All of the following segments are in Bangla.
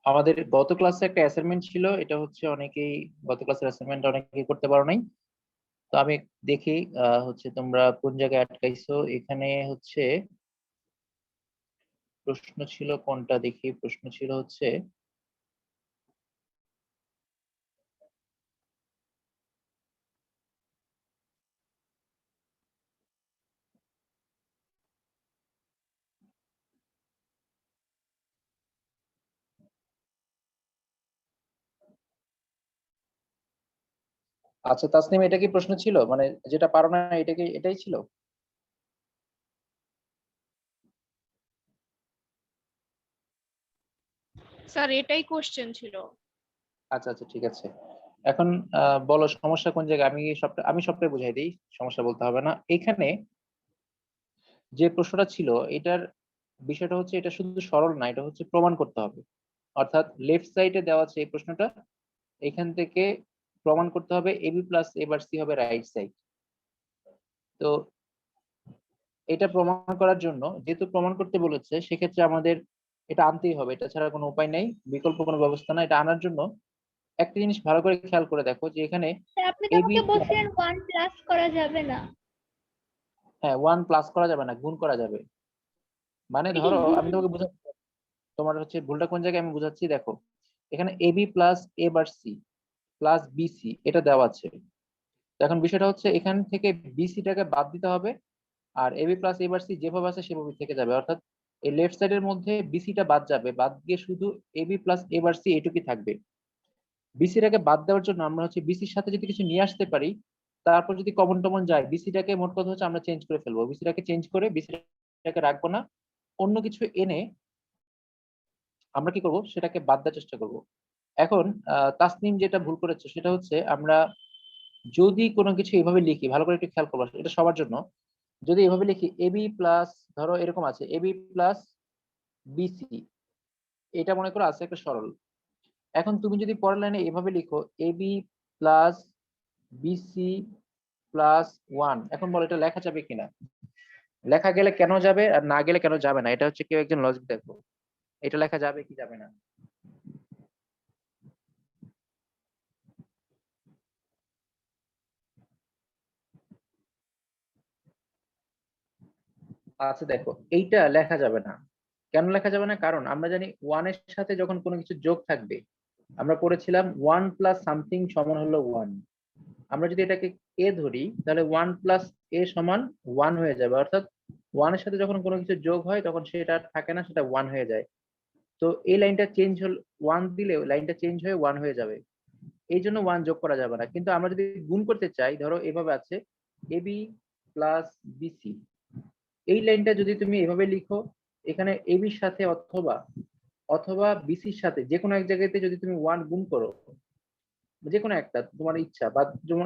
আমাদের গত ক্লাসে একটা অ্যাসাইনমেন্ট ছিল, এটা হচ্ছে অনেকেই গত ক্লাসের অ্যাসাইনমেন্ট অনেকেই করতে পারো নাই। তো আমি দেখি হচ্ছে তোমরা কোন জায়গায় আটকাইছো। এখানে হচ্ছে প্রশ্ন ছিল কোনটা, দেখি প্রশ্ন ছিল হচ্ছে আচ্ছা তাসনিম, এটা কি প্রশ্ন ছিল, মানে যেটা পারো না এটা কি এটাই ছিল? স্যার এটাই কোশ্চেন ছিল। আচ্ছা আচ্ছা ঠিক আছে। এখন বলো সমস্যা কোন জায়গায়, আমি সবটাই বুঝাই দিই, সমস্যা বলতে হবে না। এখানে যে প্রশ্নটা ছিল এটার বিষয়টা হচ্ছে এটা শুধু সরল না, এটা হচ্ছে প্রমাণ করতে হবে। অর্থাৎ লেফট সাইডে দেওয়া আছে এই প্রশ্নটা, এখান থেকে প্রমাণ করতে হবে এবি প্লাস এবার সি হবে রাইট সাইড। তো এটা প্রমাণ করার জন্য, যেহেতু প্রমাণ করতে বলেছে, সেক্ষেত্রে আমাদের এটা আনতেই হবে, এটা ছাড়া কোনো উপায় নেই, বিকল্প কোনো ব্যবস্থা না। এটা আনার জন্য একটা জিনিস ভালো করে খেয়াল করে দেখো যে এখানে স্যার আপনি তো এবি, আমাকে বলছিলেন 1 প্লাস করা যাবে না। হ্যাঁ 1 প্লাস করা যাবে না, গুণ করা যাবে। মানে এটা কি ধরো গুণ? আমি তোমাকে বুঝাচ্ছি, তোমার হচ্ছে ভুলটা কোন জায়গায় আমি বুঝাচ্ছি, দেখো এখানে এবি প্লাস এবার সি প্লাস বিসি এটা দেওয়া আছে। তো এখন বিষয়টা হচ্ছে এখান থেকে বিসিটাকে বাদ দিতে হবে, আর এবি প্লাস এবার সি যেভাবে আছে সেভাবে থেকে যাবে। অর্থাৎ এই লেফট সাইডের মধ্যে বিসিটা বাদ যাবে, বাদ গিয়ে শুধু এবি প্লাস এবার সি এটুকুই থাকবে। বিসিটাকে বাদ দেওয়ার জন্য আমরা হচ্ছে বিসির সাথে যদি কিছু নিয়ে আসতে পারি, তারপর যদি কমন টমন যায়, বিসিটাকে মোট কথা হচ্ছে আমরা চেঞ্জ করে ফেলবো, বিসিটাকে চেঞ্জ করে বিসিটাকে রাখবো না, অন্য কিছু এনে আমরা কি করব, সেটাকে বাদ দেওয়ার চেষ্টা করব। এখন তাসনিম যেটা ভুল করেছে সেটা হচ্ছে আমরা যদি কোনো কিছু এভাবে লিখি, ভালো করে একটু খেয়াল করবো, এটা সবার জন্য। যদি এভাবে লিখি এবি প্লাস, ধরো এরকম আছে এবি প্লাস বিসি, এটা মনে করো আছে একটা সরল। এখন তুমি যদি পরের লাইনে এভাবে লিখো এবি প্লাস বিসি প্লাস 1, এখন বলো এটা লেখা যাবে কিনা? লেখা গেলে কেন যাবে আর না গেলে কেন যাবে না, এটা হচ্ছে কেউ একজন লজিক দেখো, এটা লেখা যাবে কি যাবে না। আচ্ছা দেখো, এইটা লেখা যাবে না। কেন লেখা যাবে না? কারণ আমরা জানি ওয়ানের সাথে যখন কোনো কিছু যোগ থাকবে, আমরা পড়েছিলাম 1 প্লাস সামথিং সমান হলো 1। আমরা যদি এটাকে এ ধরি, তাহলে 1 প্লাস এ সমান 1 হয়ে যাবে। অর্থাৎ ওয়ানের সাথে যখন কোনো কিছু যোগ হয় তখন সেটা আর থাকে না, সেটা 1 হয়ে যায়। তো এই লাইনটা চেঞ্জ হল, 1 দিলে লাইনটা চেঞ্জ হয়ে 1 হয়ে যাবে, এই জন্য 1 যোগ করা যাবে না। কিন্তু আমরা যদি গুণ করতে চাই, ধরো এভাবে আছে এবি প্লাস বিসি, এই লাইনটা যদি তুমি এভাবে লিখো, এখানে এবির সাথে অথবা অথবা বিসির সাথে যে কোনো এক জায়গাতে যদি তুমি 1 গুণ করো, যে কোনো একটা তোমার ইচ্ছা, বা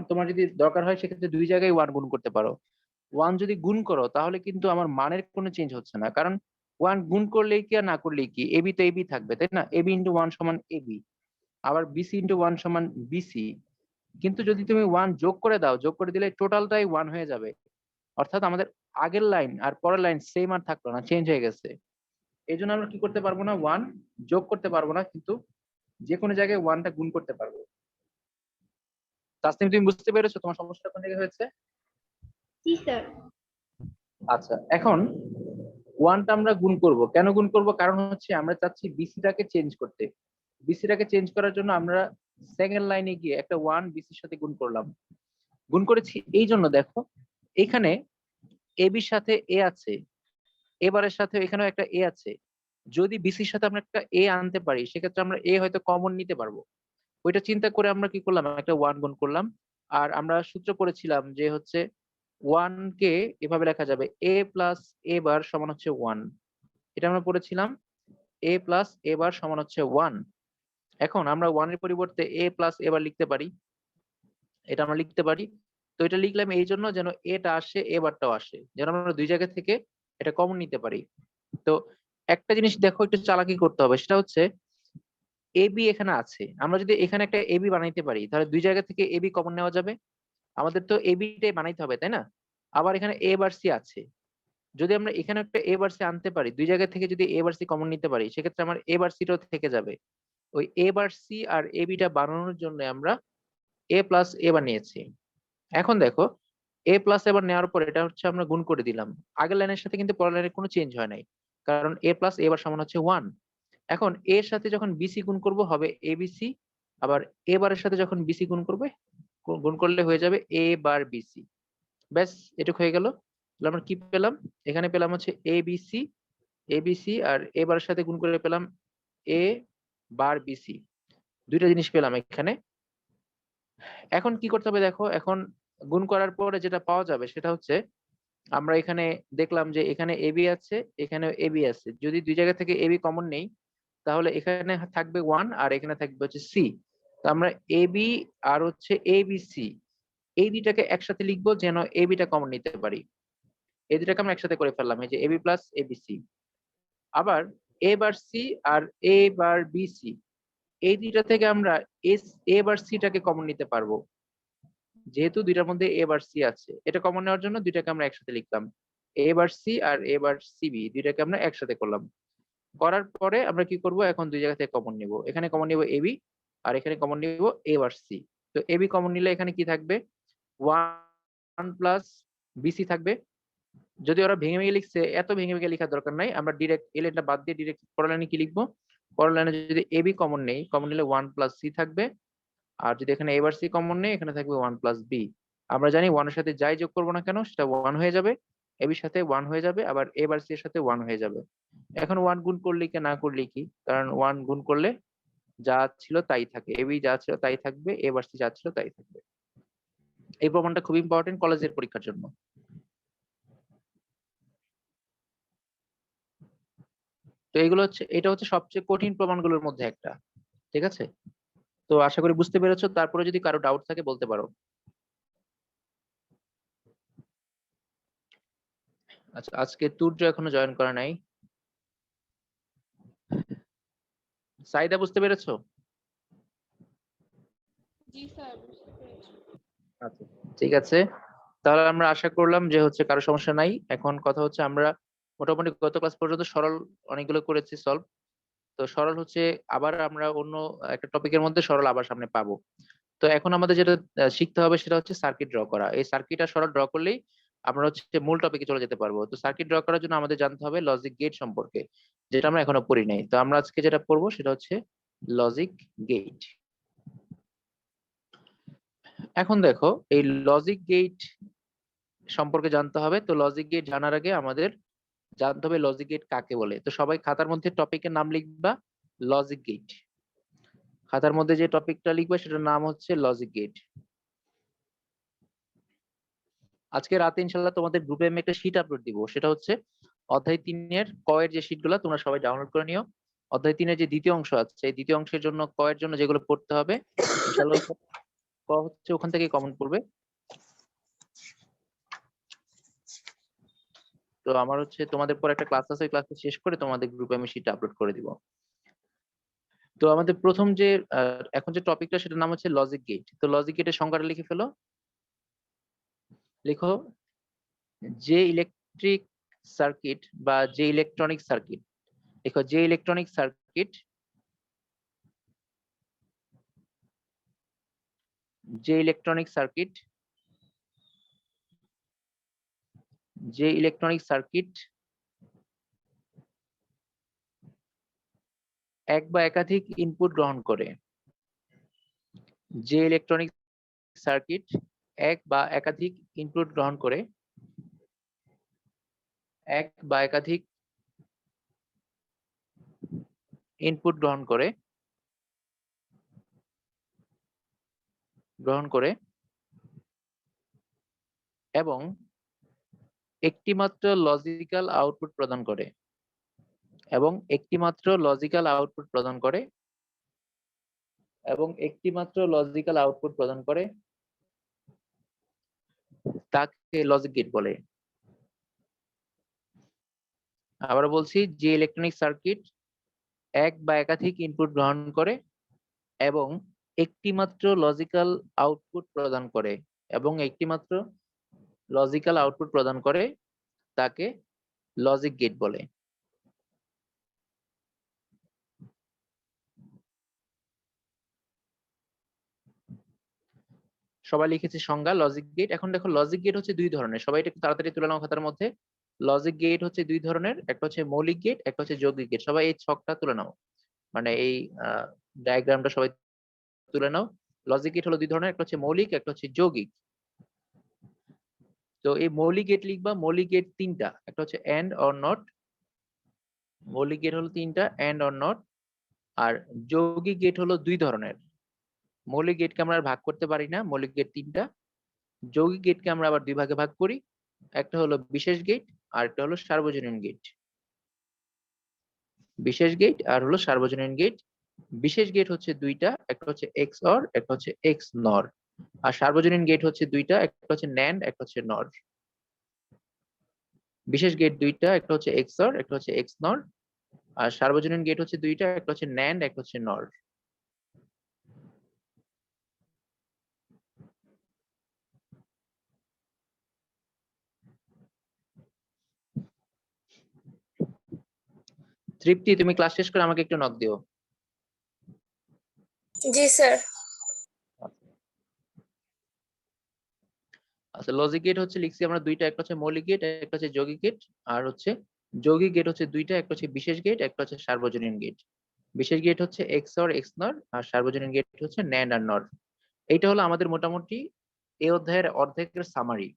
তোমার যদি দরকার হয় সেক্ষেত্রে দুই জায়গায় 1 গুণ করতে পারো। 1 যদি গুণ করো তাহলে কিন্তু আমার মানের কোনো চেঞ্জ হচ্ছে না, কারণ 1 গুণ করলেই কি আর না করলেই কি, এবি তো এবি থাকবে, তাই না? এবি ইন্টু 1 সমান এবি, আবার বিসি ইন্টু 1 সমান বিসি। কিন্তু যদি তুমি 1 যোগ করে দাও, যোগ করে দিলে টোটালটাই 1 হয়ে যাবে। অর্থাৎ আমাদের আগের লাইন আর পরের লাইন সেম আর থাকলো না, চেঞ্জ হয়ে গেছে। এই জন্য আমরা কি করতে পারবো না, 1 যোগ করতে পারবো না, কিন্তু যে কোনো জায়গায় 1টা গুণ করতে পারবো। তাসনিম তুমি বুঝতে পেরেছো তোমার সমস্যাটা কোন জায়গায় হয়েছে? জি স্যার। আচ্ছা, এখন 1টা আমরা গুণ করব, কেন গুণ করব? কারণ হচ্ছে আমরা চাচ্ছি বিসিটাকে চেঞ্জ করতে। বিসিটাকে চেঞ্জ করার জন্য আমরা সেকেন্ড লাইনে গিয়ে একটা 1 বিসির সাথে গুণ করলাম। গুণ করেছি এই জন্য দেখো, এখানে এবির সাথে এ আছে, এবারের সাথে এখানেও একটা এ আছে। যদি বিসির সাথে আমরা একটা এ আনতে পারি, সেক্ষেত্রে আমরা এ হয়তো কমন নিতে পারবো। ওইটা চিন্তা করে আমরা কি করলাম, একটা 1 গুণ করলাম। আর আমরা সূত্র করেছিলাম যে হচ্ছে 1 কে এভাবে লেখা যাবে এ প্লাস এ বার সমান হচ্ছে 1, এটা আমরা পড়েছিলাম। এ প্লাস এ বার সমান হচ্ছে 1। এখন আমরা 1 এর পরিবর্তে এ প্লাস এ বার লিখতে পারি, এটা আমরা লিখতে পারি। তো এটা লিখলাম এই জন্য যেন এটা আসে এ বারটাও আসে, যেন আমরা দুই জায়গা থেকে এটা কমন নিতে পারি। তো একটা জিনিস দেখো, একটু চালাকি করতে হবে, সেটা হচ্ছে এবি এখানে আছে, আমরা যদি এখানে একটা এবি বানাইতে পারি তাহলে দুই জায়গা থেকে এবি কমন নেওয়া যাবে। আমাদের তো এবিটাই বানাইতে হবে, তাই না? আবার এখানে এ বার সি আছে, যদি আমরা এখানে একটা এ বার সি আনতে পারি, দুই জায়গা থেকে যদি এ বার সি কমন নিতে পারি, সেক্ষেত্রে আমার এ বার সিটাও থেকে যাবে। ওই এ বার সি আর এ বিটা বানানোর জন্য আমরা এ প্লাস এ বানিয়েছি। এখন দেখো এ প্লাস এবার নেওয়ার পর এটা হচ্ছে আমরা গুণ করে দিলাম। আগের লাইনের সাথে কিন্তু পরের লাইনে কোনো চেঞ্জ হয় নাই, কারণ এ প্লাস এবার সমান হচ্ছে 1। এখন এর সাথে যখন বিসি গুণ করব হবে এবিসি, আবার এ বারের সাথে যখন বিসি গুণ করবে গুণ করলে হয়ে যাবে এ বার বিসি। ব্যাস, এটুকু হয়ে গেল। তাহলে আমরা কি পেলাম? এখানে পেলাম হচ্ছে এবিসি, এবিসি আর এ বারের সাথে গুণ করে পেলাম এ বার বিসি। দুইটা জিনিস পেলাম এখানে। এখন কি করতে হবে দেখো, এখন গুণ করার পরে যেটা পাওয়া যাবে সেটা হচ্ছে আমরা এখানে দেখলাম যে এখানে এবি আছে, এখানে এবি আছে। যদি দুই জায়গা থেকে এবি কমন নেই তাহলে এখানে থাকবে 1 আর এখানে থাকবে হচ্ছে সি। তো আমরা এবি আর হচ্ছে এবিসি এই দুইটাকে একসাথে লিখবো যেন এবিটা কমন নিতে পারি। এই দুটাকে আমরা একসাথে করে ফেললাম, এই যে এবি প্লাস এবিসি। আবার এ বার সি আর এ বার বিসি এই দুইটা থেকে আমরা এ বার সিটাকে কমন নিতে পারবো, যেহেতু দুইটার মধ্যে এ বার সি আছে। এটা কমন নেওয়ার জন্য দুইটাকে আমরা একসাথে লিখলাম, এ বার সি আর এ বার সিবি দুইটাকে আমরা একসাথে করলাম। করার পরে আমরা কি করব, এখন দুই জায়গা থেকে কমন নিব। এখানে কমন নিব এবি আর এখানে কমন নিব এ বার সি। তো এবি কমন নিলে এখানে কি থাকবে, 1 প্লাস বিসি থাকবে। যদি ওরা ভেঙে ভেঙে লিখছে, এত ভেঙে ভেঙে লেখার দরকার নাই, আমরা ডিরেক্ট এই লাইনটা বাদ দিয়ে ডিরেক্ট পরের লাইনে কি লিখবো, পরের লাইনে যদি এবি কমন নেই, কমন নিলে 1 প্লাস সি থাকবে। আর যদি এখানে এবার সি কমন নেই, এখানে থাকবে 1 প্লাস বি। আমরা জানি 1 এর সাথে যাই যোগ করবো না কেন সেটা 1 হয়ে যাবে, এবির সাথে 1 হয়ে যাবে, আবার এবার সি এর সাথে 1 হয়ে যাবে। এখন 1 গুণ করলে কি না করলে কি, কারণ 1 গুণ করলে যা ছিল তাই থাকে, এবি যা ছিল তাই থাকবে, এবার সি যা ছিল তাই থাকবে। এই প্রমাণটা খুব ইম্পর্টেন্ট কলেজের পরীক্ষার জন্য। তো এগুলো হচ্ছে, এটা হচ্ছে সবচেয়ে কঠিন প্রমাণগুলোর মধ্যে একটা। ঠিক আছে, তো আশা করি বুঝতে পেরেছো। তারপরে যদি কারো ডাউট থাকে বলতে পারো। আচ্ছা, আজকে তুর্য এখনো জয়েন করা নাই। সাইদা বুঝতে পেরেছো? জি স্যার, বুঝতে পেরেছি। আচ্ছা, ঠিক আছে। তাহলে আমরা আশা করলাম যে হচ্ছে কারো সমস্যা নাই। এখন কথা হচ্ছে আমরা মোটামুটি গত ক্লাস পর্যন্ত সরল অনেকগুলো করেছি সলভ। তো সরল হচ্ছে আবার আমরা অন্য একটা টপিকের মধ্যে সরল আবার সামনে পাবো। তো এখন আমাদের যেটা শিখতে হবে সেটা হচ্ছে সার্কিট ড্র করা। এই সার্কিট আর সরল ড্র করলেই আমরা হচ্ছে মূল টপিকে চলে যেতে পারবো। তো সার্কিট ড্র করার জন্য আমাদের জানতে হবে লজিক গেট সম্পর্কে, যেটা আমরা এখনো পড়ি নাই। তো আমরা আজকে যেটা পড়বো সেটা হচ্ছে লজিক গেট। এখন দেখো, এই লজিক গেট সম্পর্কে জানতে হবে। তো লজিক গেট জানার আগে আমাদের জানতে হবে লজিক গেট কাকে বলে। তো সবাই খাতার মধ্যে টপিকের নাম লিখবা লজিক গেট। খাতার মধ্যে যে টপিকটা লিখবে সেটার নাম হচ্ছে লজিক গেট। আজকে রাতে ইনশাল্লাহ তোমাদের গ্রুপে আমি একটা শীট আপলোড দিব, সেটা হচ্ছে অধ্যায় 3-এর ক এর যে শীটগুলো তোমরা সবাই ডাউনলোড করে নিও। অধ্যায় 3-এর যে দ্বিতীয় অংশ আছে, এই দ্বিতীয় অংশের জন্য ক এর জন্য যেগুলো পড়তে হবে ইনশাল্লাহ ক হচ্ছে ওখান থেকে কমন পড়বে। তো আমার হচ্ছে তোমাদের পর একটা ক্লাস আছে, ওই ক্লাসটা শেষ করে তোমাদের গ্রুপে আমি শীট আপলোড করে দিব। তো আমাদের প্রথম যে এখন যে টপিকটা সেটার নাম হচ্ছে লজিক গেট। তো লজিক গেটের সংজ্ঞাটা লিখে ফেলো। লিখো, যে ইলেকট্রিক সার্কিট বা যে ইলেকট্রনিক সার্কিট, দেখো যে ইলেকট্রনিক সার্কিট, যে ইলেকট্রনিক সার্কিট, যে ইলেকট্রনিক সার্কিট এক বা একাধিক ইনপুট গ্রহণ করে, যে ইলেকট্রনিক সার্কিট এক বা একাধিক ইনপুট গ্রহণ করে, এক বা একাধিক ইনপুট গ্রহণ করে এবং একটি মাত্র লজিক্যাল আউটপুট প্রদান করে, এবং একটি মাত্র লজিক্যাল আউটপুট প্রদান করে, এবং একটি মাত্র লজিক্যাল আউটপুট প্রদান করে, তাকে লজিক গেট বলে। আবার বলছি, যে ইলেকট্রনিক সার্কিট এক বা একাধিক ইনপুট গ্রহণ করে এবং একটি মাত্র লজিক্যাল আউটপুট প্রদান করে, এবং একটি মাত্র লজিক্যাল আউটপুট প্রদান করে, তাকে লজিক গেট বলে। সবাই লিখেছে সংজ্ঞা লজিক গেট। এখন দেখো লজিক গেট হচ্ছে দুই ধরনের, সবাই এটা একটু তাড়াতাড়ি তুলে নাও খাতার মধ্যে। লজিক গেট হচ্ছে দুই ধরনের, একটা হচ্ছে মৌলিক গেট, একটা হচ্ছে যৌগিক গেট। সবাই এই ছকটা তুলে নাও, মানে এই ডায়াগ্রামটা সবাই তুলে নাও। লজিক গেট হলো দুই ধরনের, একটা হচ্ছে মৌলিক, একটা হচ্ছে যৌগিক। তো এই মৌলিক গেট লিখবা, মৌলিক গেট তিনটা, একটা হচ্ছে এন্ড অর নট। মৌলিক গেট হলো তিনটা, এন্ড অর নট। আর যৌগিক গেট হলো দুই ধরনের। মৌলিক গেটকে আমরা আর ভাগ করতে পারি না, মৌলিক গেট তিনটা। যৌগিক গেটকে আমরা আবার দুই ভাগে ভাগ করি, একটা হলো বিশেষ গেট আর একটা হলো সার্বজনীন গেট। বিশেষ গেট আর হলো সার্বজনীন গেট। বিশেষ গেট হচ্ছে দুইটা, একটা হচ্ছে এক্স অর, একটা হচ্ছে এক্স নর। আর সার্বজনীন গেট হচ্ছে দুইটা, একটা হচ্ছে ন্যান্ড, একটা হচ্ছে নর। বিশেষ গেট দুইটা, একটা হচ্ছে এক্স অর, একটা হচ্ছে এক্স নর। আর সার্বজনীন গেট হচ্ছে দুইটা, একটা হচ্ছে ন্যান্ড, একটা হচ্ছে নর। তৃপ্তি, তুমি ক্লাস শেষ করে আমাকে একটু নক দিও। জি স্যার। আচ্ছা, লজিক গেট হচ্ছে লিখছি আমরা দুইটা, একটা হচ্ছে মৌলিক গেট, একটা হচ্ছে যৌগিক গেট। আর হচ্ছে যৌগিক গেট হচ্ছে দুইটা, একটা হচ্ছে বিশেষ গেট, একটা হচ্ছে সার্বজনীন গেট। বিশেষ গেট হচ্ছে এক্স অর এক্স নর, আর সার্বজনীন গেট হচ্ছে ন্যান্ড আর নর। এইটা হলো আমাদের মোটামুটি এই অধ্যায়ের অর্ধেকের সামারি।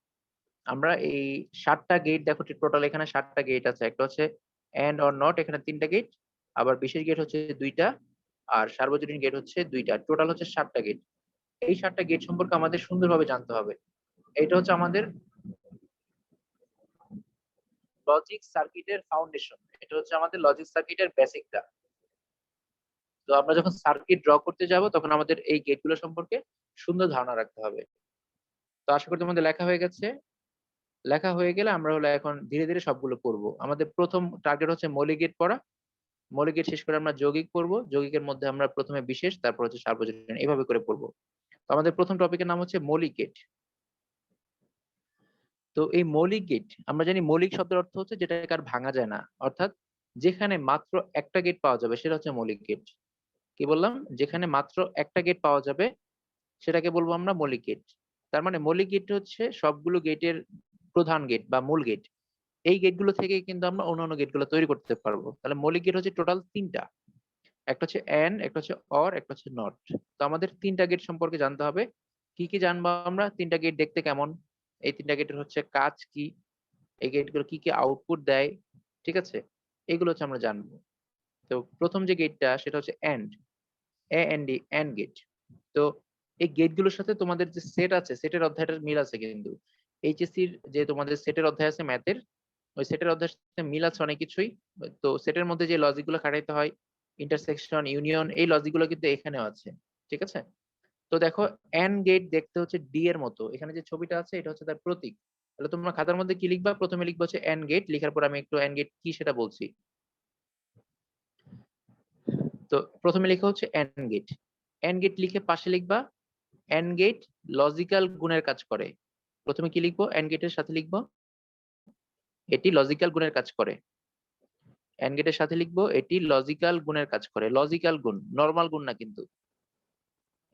আমরা এই 7টা গেট, দেখো টোটাল এখানে 7টা গেট আছে। একটা হচ্ছে এন্ড অর নট, এখানে 3টা গেট। আবার বিশেষ গেট হচ্ছে দুইটা, আর সার্বজনীন গেট হচ্ছে দুইটা। টোটাল হচ্ছে 7টা গেট। এই 7টা গেট সম্পর্কে আমাদের সুন্দরভাবে জানতে হবে। এটা হচ্ছে আমাদের লজিক সার্কিটের ফাউন্ডেশন, এটা হচ্ছে আমাদের লজিক সার্কিটের বেসিকটা। তো আমরা যখন সার্কিট ড্র করতে যাব তখন আমাদের এই গেটগুলো সম্পর্কে সুন্দর ধারণা রাখতে হবে। তো আশা করি তোমাদের লেখা হয়ে গেছে। লেখা হয়ে গেলে আমরা হলো এখন ধীরে ধীরে সবগুলো করব। আমাদের প্রথম টার্গেট হচ্ছে মৌলিক গেট পড়া। মৌলিক গেট শেষ করে আমরা যৌগিক পড়বো। যৌগিকের মধ্যে আমরা প্রথমে বিশেষ, তারপর হচ্ছে সার্বজনীন, এইভাবে করে পড়বো। তো আমাদের প্রথম টপিকের নাম হচ্ছে মৌলিক গেট। তো এই মৌলিক গেট, আমরা জানি মৌলিক শব্দের অর্থ হচ্ছে যেটাকে আর ভাঙা যায় না, অর্থাৎ যেখানে মাত্র একটা গেট পাওয়া যাবে সেটা হচ্ছে মৌলিক গেট। কি বললাম? যেখানে মাত্র একটা গেট পাওয়া যাবে সেটাকে বলবো আমরা মৌলিক গেট। তার মানে মৌলিক গেট হচ্ছে সবগুলো গেটের প্রধান গেট বা মূল গেট। এই গেটগুলো থেকে কিন্তু আমরা অন্যান্য গেটগুলো তৈরি করতে পারবো। তাহলে মৌলিক গেট হচ্ছে টোটাল তিনটা, একটা হচ্ছে এন্ড, একটা হচ্ছে অর, একটা হচ্ছে নট। তো আমাদের তিনটা গেট সম্পর্কে জানতে হবে। কি কি জানবো আমরা? তিনটা গেট দেখতে কেমন, এই তিনটা গেটের হচ্ছে কাজ কি, এই গেটগুলো কি কি আউটপুট দেয়, ঠিক আছে, এগুলো হচ্ছে আমরা জানবো। তো প্রথম যে গেটটা সেটা হচ্ছে এন্ড, এএনডি, এন্ড গেট। তো এই গেটগুলোর সাথে তোমাদের যে সেট আছে, সেটের অধ্যায়টার মিল আছে কিন্তু। এইচএসসির যে তোমাদের সেটের অধ্যায় আছে ম্যাথের, ওই সেটের অধ্যায়ের সাথে মিল আছে অনেক কিছুই। তো সেটের মধ্যে যে লজিক গুলো খাটাইতে হয়, ইন্টারসেকশন, ইউনিয়ন, এই লজিক গুলো কিন্তু এখানেও আছে, ঠিক আছে। তো দেখো, এন্ড গেট দেখতে হচ্ছে ডি এর মতো। এখানে যে ছবিটা আছে এটা হচ্ছে তার প্রতীক। তাহলে তোমরা খাতার মধ্যে কি লিখবা? প্রথমে লিখবা হচ্ছে এন্ড গেট, লিখার পর আমি একটু এন্ড গেট কি সেটা বলছি। তো প্রথমে লেখা হচ্ছে এন্ড গেট। এন্ড গেট লিখে পাশে লিখবা এন্ড গেট লজিক্যাল গুণের কাজ করে। প্রথমে কি লিখবো? এন্ড গেটের সাথে লিখবো এটি লজিক্যাল গুণের কাজ করে। এন্ড গেটের সাথে লিখবো এটি লজিক্যাল গুণের কাজ করে। লজিক্যাল গুণ, নরমাল গুণ না কিন্তু।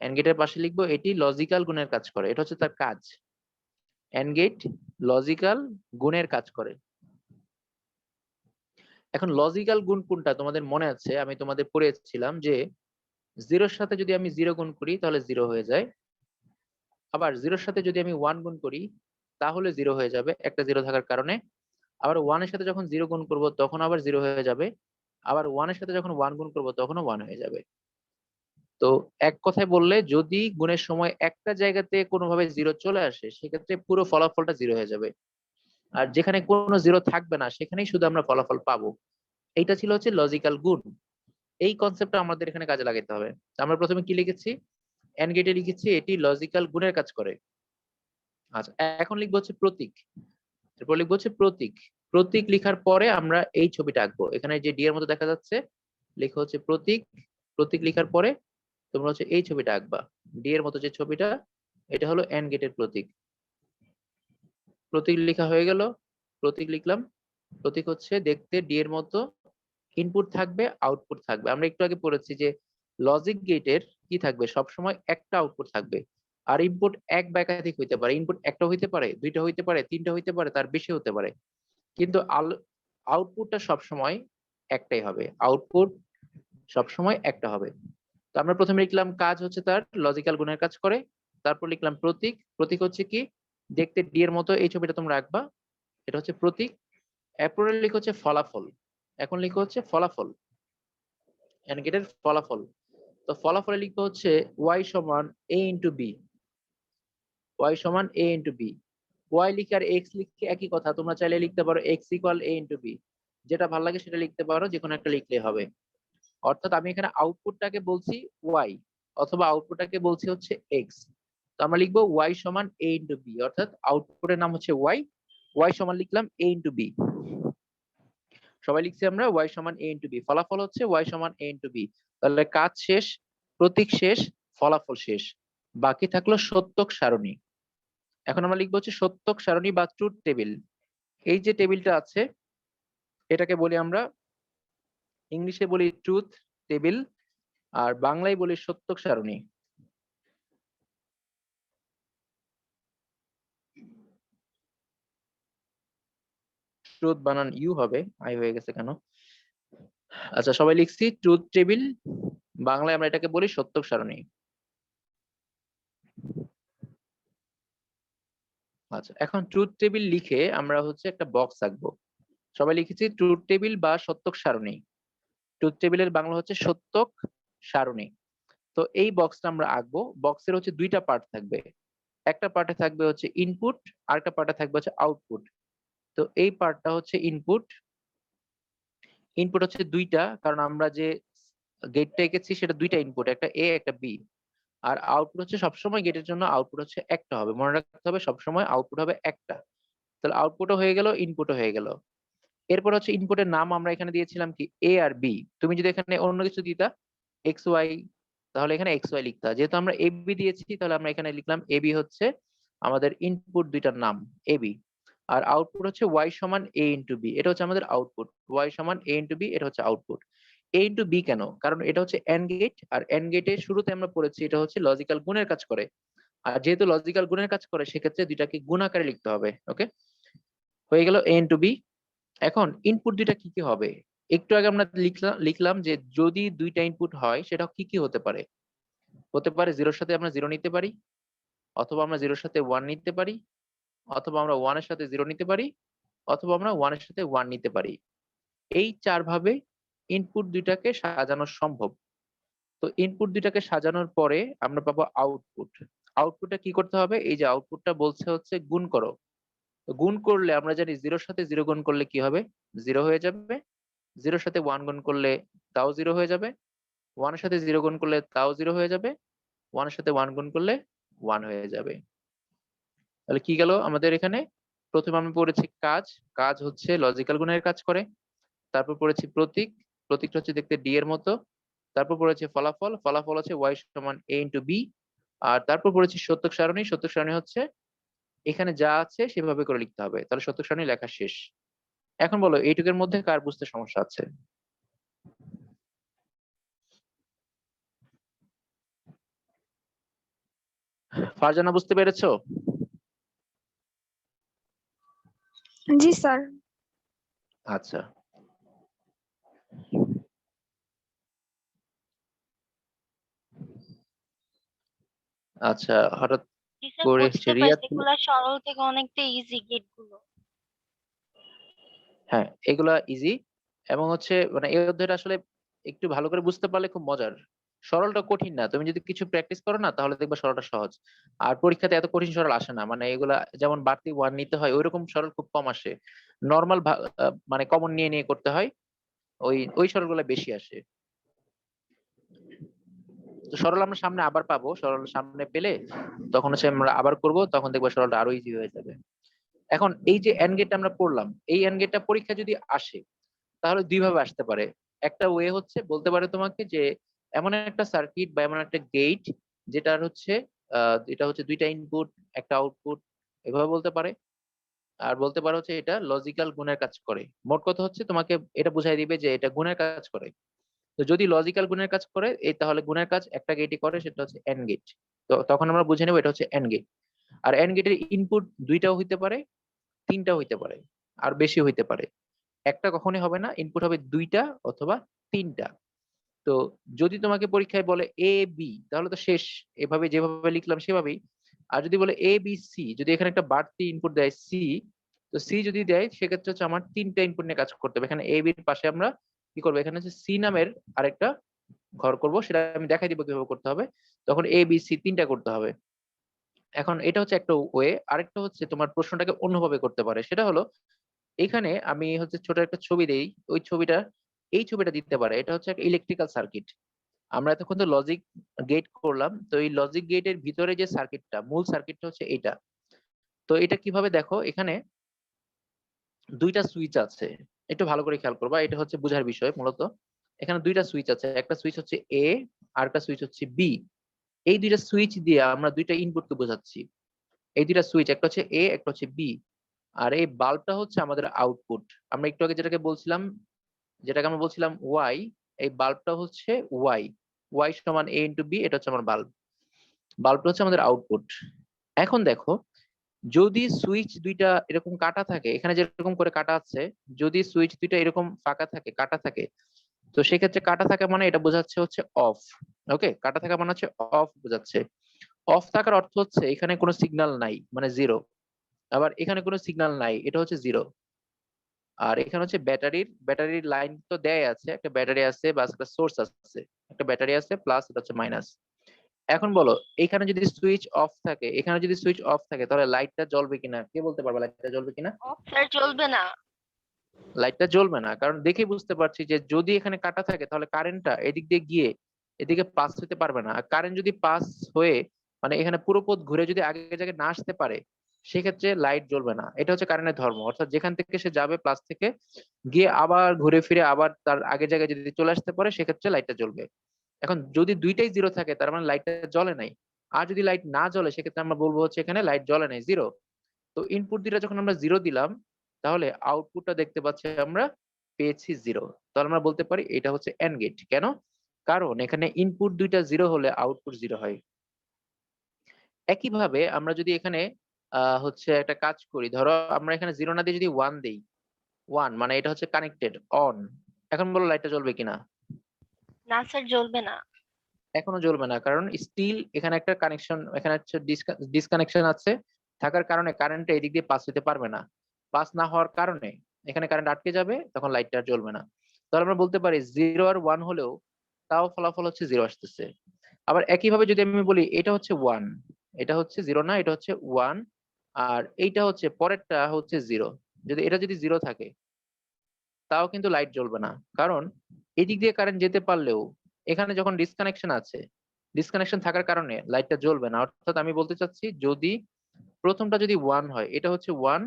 এন্ড গেটের পাশে লিখবো এটি লজিক্যাল গুণের কাজ করে, এটা হচ্ছে তার কাজ। এন্ড গেট লজিক্যাল গুণের কাজ করে। এখন লজিক্যাল গুণ কোনটা তোমাদের মনে আছে? আমি তোমাদের পড়েছিলাম যে জিরোর সাথে যদি আমি 0 গুণ করি তাহলে 0 হয়ে যায়। আবার জিরোর সাথে যদি আমি 1 গুণ করি তাহলে 0 হয়ে যাবে, একটা 0 থাকার কারণে। আবার 1 এর সাথে যখন 0 গুণ করব তখন আবার 0 হয়ে যাবে। আবার 1 এর সাথে যখন 1 গুণ করব তখনও 1 হয়ে যাবে। তো এক কথায় বললে, যদি গুণের সময় একটা জায়গাতে কোনোভাবে 0 চলে আসে সেক্ষেত্রে পুরো ফলাফলটা 0 হয়ে যাবে। আর যেখানে কোনো 0 থাকবে না সেখানেই শুধু আমরা ফলাফল পাবো। এইটা ছিল হচ্ছে লজিক্যাল গুণ। এই কনসেপ্টটা আমাদের এখানে কাজে লাগাতে হবে। আমরা প্রথমে কি লিখেছি? এন্ড গেটে লিখেছি এটি লজিক্যাল গুণের কাজ করে। আচ্ছা, এখন লিখবো হচ্ছে প্রতীক। এরপর লিখবো হচ্ছে প্রতীক। প্রতীক লিখার পরে আমরা এই ছবিটা আঁকবো। এখানে যে ডি এর মতো দেখা যাচ্ছে, লেখা হচ্ছে প্রতীক। প্রতীক লিখার পরে তোমরা হচ্ছে এই ছবিটা আঁকবা, ডি এর মতো যে ছবিটা, এটা হলো এন্ড গেটের প্রতীক। প্রতীক লেখা হয়ে গেল। প্রতীক লিখলাম। প্রতীক হচ্ছে দেখতে ডি এর মতো, ইনপুট থাকবে, আউটপুট থাকবে। আমরা একটু আগে পড়েছি যে লজিক গেটের কি থাকবে? সবসময় একটা আউটপুট থাকবে। আর ইনপুট এক বা একাধিক হইতে পারে। ইনপুট একটা হইতে পারে, দুইটা হইতে পারে, তিনটা হইতে পারে, তার বেশি হতে পারে, কিন্তু আউটপুটটা সবসময় একটাই হবে। আউটপুট সবসময় একটা হবে। তো আমরা প্রথমে লিখলাম কাজ হচ্ছে তার লজিক্যাল গুণের কাজ করে। তারপর লিখলাম প্রতীক। প্রতীক হচ্ছে কি, দেখতে ডি এর মতো, এই ছবিটা তোমরা রাখবা, এটা হচ্ছে প্রতীক। এরপরে লিখো হচ্ছে ফলাফল। এখন লিখো হচ্ছে ফলাফল, এন্ড গেটের ফলাফল। তো ফলাফলে লিখবো হচ্ছে y সমান a ইন্টু বি। y সমান a ইন্টু বি। y লিখে আর x লিখে একই কথা, তোমরা চাইলে লিখতে পারো x equal a into B. যেটা ভালো লাগে সেটা লিখতে পারো, যে কোনো একটা লিখলে হবে। অর্থাৎ আমি এখানে আউটপুটটাকে বলছি y, অথবা আউটপুটটাকে বলছি হচ্ছে x। তো আমরা লিখবো y সমান a ইন্টু বি, অর্থাৎ আউটপুটের নাম হচ্ছে y। y সমান লিখলাম a ইন্টু বি। সবাই লিখছি আমরা y সমান a ইন্টু বি। ফলাফল হচ্ছে y সমান a ইন্টু বি। তাহলে কাজ শেষ, প্রতীক শেষ, ফলাফল শেষ, বাকি থাকলো সত্যক সারণী। এখন আমরা লিখবো হচ্ছে সত্যক সারণী বা ট্রুথ টেবিল। এই যে টেবিলটা আছে, এটাকে বলি আমরা, ইংলিশে বলি ট্রুথ টেবিল, আর বাংলায় বলি সত্যক সারণী। ট্রুথ বানান ইউ হবে, আই হয়ে গেছে কেন? আচ্ছা, সবাই লিখছি ট্রুথ টেবিল, বাংলায় আমরা এটাকে বলি সত্যক সারণী। আচ্ছা, এখন ট্রুথ টেবিল লিখে আমরা হচ্ছে একটা বক্স আঁকবো। সবাই লিখেছি ট্রুথ টেবিল বা সত্যক সারণী। ট্রুথ টেবিলের বাংলা হচ্ছে সত্যক সারণী। তো এই বক্সটা আমরা আঁকবো। বক্সের হচ্ছে দুইটা পার্ট থাকবে, একটা পার্টে থাকবে হচ্ছে ইনপুট, আরেকটা পার্টে থাকবে হচ্ছে আউটপুট। তো এই পার্টটা হচ্ছে ইনপুট। ইনপুট হচ্ছে দুইটা, কারণ আমরা যে গেটটা এঁকেছি সেটা দুইটা ইনপুট, একটা এ একটা বি। আর আউটপুট হচ্ছে সবসময় গেটের জন্য আউটপুট হচ্ছে একটা হবে, মনে রাখতে হবে সবসময় আউটপুট হবে একটা। তাহলে আউটপুটও হয়ে গেল, ইনপুটও হয়ে গেল। এরপর হচ্ছে ইনপুটের নাম আমরা এখানে দিয়েছিলাম কি, এ আর বি। তুমি যদি এখানে অন্য কিছু দিতা, এক্স ওয়াই, তাহলে এখানে এক্স ওয়াই লিখতা। যেহেতু আমরা এ বি দিয়েছি, তাহলে আমরা এখানে লিখলাম এ বি হচ্ছে আমাদের ইনপুট দুইটার নাম, এ বি। আর আউটপুট হচ্ছে ওয়াই সমান এ ইন্টু বি, এটা হচ্ছে আমাদের আউটপুট। ওয়াই সমান এ ইন্টু বি, এটা হচ্ছে আউটপুট। এ ইন্টু বি কেন? কারণ এটা হচ্ছে এন্ড গেট, আর এন্ড গেটের শুরুতে আমরা পড়েছি এটা হচ্ছে লজিক্যাল গুণের কাজ করে। আর যেহেতু লজিক্যাল গুণের কাজ করে, সেক্ষেত্রে দুইটাকে গুণ আকারে লিখতে হবে। ওকে, হয়ে গেল এ ইন্টু বি। এখন ইনপুট দুইটা কি কি হবে? একটু আগে আমরা লিখলাম যে যদি দুইটা ইনপুট হয় সেটা কি কি হতে পারে। হতে পারে জিরোর সাথে আমরা জিরো নিতে পারি, অথবা আমরা জিরোর সাথে ওয়ান নিতে পারি, অথবা আমরা ওয়ানের সাথে জিরো নিতে পারি, অথবা আমরা ওয়ানের সাথে ওয়ান নিতে পারি। এই চার ভাবে ইনপুট দুইটাকে সাজানো সম্ভব। তো ইনপুট দুইটাকে সাজানোর পরে আমরা পাবো আউটপুট। আউটপুটটা কি করতে হবে? এই যে আউটপুটটা বলছে হচ্ছে গুণ করো। তো গুণ করলে আমরা জানি জিরোর সাথে জিরো গুণ করলে কি হবে, জিরো হয়ে যাবে। জিরোর সাথে ওয়ান গুণ করলে তাও জিরো হয়ে যাবে। ওয়ানের সাথে জিরো গুণ করলে তাও জিরো হয়ে যাবে। ওয়ানের সাথে ওয়ান গুণ করলে ওয়ান হয়ে যাবে। তাহলে কি গেল আমাদের এখানে? প্রথমে আমি পড়েছি কাজ। কাজ হচ্ছে লজিক্যাল গুণের কাজ করে। তারপর পড়েছি প্রতীক। প্রতীকটা হচ্ছে দেখতে ডি এর মতো। তারপর পড়েছি ফলাফল। ফলাফল হচ্ছে ওয়াই সমান এ ইন্টু বি। আর তারপর পড়েছি সত্যক সারণী। সত্যক সারণী হচ্ছে এখানে যা আছে সেভাবে করে লিখতে হবে। তাহলে সত্যক সারণী লেখা শেষ। এখন বলো এইটুকের মধ্যে কার বুঝতে সমস্যা আছে? ফারজানা, বুঝতে পেরেছো? জি স্যার। আচ্ছা, আচ্ছা, হঠাৎ জি স্যার, করে বুঝতে রিয়াদ। পারছি এগুলা সরল থেকে অনেকটা ইজি গেট গুলো। হ্যাঁ, এগুলা ইজি, এবং হচ্ছে মানে এই অধ্যায়টা আসলে একটু ভালো করে বুঝতে পারলে খুব মজার। সরলটা কঠিন না, তুমি যদি কিছু প্র্যাকটিস করো না তাহলে দেখবা সরলটা সহজ। আর পরীক্ষাতে এত কঠিন সরল আসে না, মানে এগুলা যেমন বাড়তি ওয়ান নিতে হয় ওইরকম সরল খুব কম আসে। নর্মাল মানে কমন নিয়ে নিয়ে করতে হয়, ওই ওই সরলগুলা বেশি আসে। তো সরল আমরা সামনে আবার পাবো, সরল সামনে পেলে তখন হচ্ছে আমরা আবার করব, তখন দেখবো সরলটা আরো ইজি হয়ে যাবে। এখন এই যে এন্ড গেটটা আমরা পড়লাম, এই এন্ড গেটটা পরীক্ষা যদি আসে তাহলে দুই ভাবে আসতে পারে। একটা ওয়ে হচ্ছে বলতে পারে তোমাকে যে এমন একটা সার্কিট বা এমন একটা গেট যেটার হচ্ছে এটা হচ্ছে দুইটা ইনপুট একটা আউটপুট, এভাবে বলতে পারে। আর বলতে পারে হচ্ছে এটা লজিক্যাল গুণের কাজ করে। মোট কথা হচ্ছে তোমাকে এটা বুঝাই দিবে যে এটা গুণের কাজ করে। তো যদি লজিক্যাল গুণের কাজ করে এই তাহলে গুণের কাজ একটা গেটই করে, সেটা হচ্ছে এন্ড গেট। তো তখন আমরা বুঝে নেব এটা হচ্ছে এন্ড গেট। আর এন্ড গেটের ইনপুট দুইটাও হইতে পারে, তিনটাও হইতে পারে, আর বেশি হইতে পারে। একটা কখনোই হবে না, ইনপুট হবে দুইটা অথবা তিনটা। তো যদি তোমাকে পরীক্ষায় বলে এ বি, তাহলে তো শেষ, এভাবে যেভাবে লিখলাম সেভাবেই। আর যদি বলে এ বি সি, যদি এখানে একটা বাড়তি ইনপুট দেয় সি, তো সি যদি দেয় সেক্ষেত্রে হচ্ছে আমার তিনটা ইনপুট নিয়ে কাজ করতে হবে। এখানে এ বির পাশে আমরা কি করবো, এখানে হচ্ছে সি নামের আরেকটা ঘর করব, সেটা আমি দেখাই দিব কিভাবে করতে হবে। তখন এ বি সি তিনটা করতে হবে। এখন এটা হচ্ছে একটা ওয়ে। আরেকটা হচ্ছে তোমার প্রশ্নটাকে অন্যভাবে করতে পারে, সেটা হলো এখানে আমি হচ্ছে ছোট একটা ছবি দেই, ওই ছবিটা, এই ছবিটা দিতে পারে। এটা হচ্ছে একটা ইলেকট্রিক্যাল সার্কিট। আমরা এতক্ষণ তো লজিক গেট করলাম, তো এই লজিক গেটের ভিতরে যে সার্কিটটা, মূল সার্কিটটা হচ্ছে এটা। তো এটা কিভাবে দেখো, এখানে দুইটা সুইচ আছে, একটু ভালো করে খেয়াল করবা, এটা হচ্ছে বোঝার বিষয় মূলত। এখানে দুইটা সুইচ আছে, একটা সুইচ হচ্ছে এ আর একটা সুইচ হচ্ছে বি। এই দুইটা সুইচ দিয়ে আমরা দুইটা ইনপুটকে বোঝাচ্ছি। এই দুইটা সুইচ, একটা হচ্ছে এ একটা হচ্ছে বি। আর এই বাল্বটা হচ্ছে আমাদের আউটপুট। আমরা একটু আগে যেটাকে আমরা বলছিলাম ওয়াই, এই বাল্বটা হচ্ছে ওয়াই। ওয়াই সমান এ ইন্টু বি, এটা হচ্ছে আমার বাল্ব। বাল্বটা হচ্ছে আমাদের আউটপুট। এখন দেখো, যদি সুইচ দুইটা এরকম কাটা থাকে, এখানে যেরকম করে কাটা আছে, যদি সুইচ দুইটা এরকম ফাঁকা থাকে, কাটা থাকে, তো সেক্ষেত্রে কাটা থাকা মানে এটা বোঝাচ্ছে হচ্ছে অফ। ওকে, কাটা থাকা মানে হচ্ছে অফ বোঝাচ্ছে। অফ থাকার অর্থ হচ্ছে এখানে কোনো সিগন্যাল নাই, মানে জিরো। আবার এখানে কোনো সিগন্যাল নাই, এটা হচ্ছে জিরো। আর এখানে হচ্ছে ব্যাটারির লাইন তো দেয় আছে, একটা ব্যাটারি আছে বা একটা সোর্স আছে, একটা ব্যাটারি আছে প্লাস, এটা হচ্ছে মাইনাস। এখন বলো, এখানে যদি সুইচ অফ থাকে, এখানে যদি সুইচ অফ থাকে, তাহলে লাইটটা জ্বলবে কিনা, কে বলতে পারবে লাইটটা জ্বলবে কিনা? স্যার চলবে না। লাইটটা জ্বলবে না, কারণ দেখে বুঝতে পারছি যে যদি এখানে কাটা থাকে তাহলে কারেন্টটা এদিক দিয়ে গিয়ে এদিকে পাস হতে পারবে না। আর কারেন্ট যদি পাস হয়ে মানে এখানে পুরো পথ ঘুরে যদি আগে জায়গায় না আসতে পারে, সেক্ষেত্রে লাইট জ্বলবে না। এটা হচ্ছে কারেন্টের ধর্ম, অর্থাৎ যেখান থেকে সে যাবে প্লাস থেকে গিয়ে আবার ঘুরে ফিরে আবার তার আগে জায়গায় যদি চলে আসতে পারে, সেক্ষেত্রে লাইটটা জ্বলবে। এখন যদি দুইটাই জিরো থাকে, তার মানে লাইটটা জ্বলে নাই। আর যদি লাইট না জ্বলে, সেক্ষেত্রে আমরা বলবো হচ্ছে এখানে লাইট জ্বলে নাই, জিরো। তো ইনপুট দুইটা যখন আমরা জিরো দিলাম, তাহলে আউটপুটটা দেখতে পাচ্ছি আমরা পেয়েছি জিরো। তাহলে আমরা বলতে পারি এটা হচ্ছে এন্ড গেট। কেন? কারণ এখানে ইনপুট দুইটা জিরো হলে আউটপুট জিরো হয়। একইভাবে আমরা যদি এখানে হচ্ছে একটা কাজ করি, ধরো আমরা এখানে জিরো না দিয়ে যদি ওয়ান দেই, ওয়ান মানে এটা হচ্ছে কানেক্টেড অন। এখন বলো লাইটটা জ্বলবে কিনা? না স্যার জ্বলবে না। এখনো জ্বলবে না, কারণ স্টিল এখানে একটা কানেকশন, এখানে হচ্ছে ডিসকানেকশন আছে, থাকার কারণে কারেন্ট এই দিক দিয়ে পাস হতে পারবে না। পাস না হওয়ার কারণে এখানে কারেন্ট আটকে যাবে, তখন লাইটটা আর জ্বলবে না। তাহলে আমরা বলতে পারি জিরো আর ওয়ান হলেও তাও ফলাফল হচ্ছে জিরো আসতেছে। আবার একইভাবে যদি আমি বলি এটা হচ্ছে ওয়ান, এটা হচ্ছে জিরো না, এটা হচ্ছে ওয়ান, আর এইটা হচ্ছে পরেরটা হচ্ছে জিরো, যদি এটা যদি জিরো থাকে তাও কিন্তু লাইট জ্বলবে না। কারণ এদিক দিয়ে কারেন্ট যেতে পারলেও এখানে যখন ডিসকানেকশন আছে, ডিসকানেকশন থাকার কারণে লাইটটা জ্বলবে না। অর্থাৎ আমি বলতে চাচ্ছি, যদি প্রথমটা যদি ওয়ান হয়, এটা হচ্ছে ওয়ান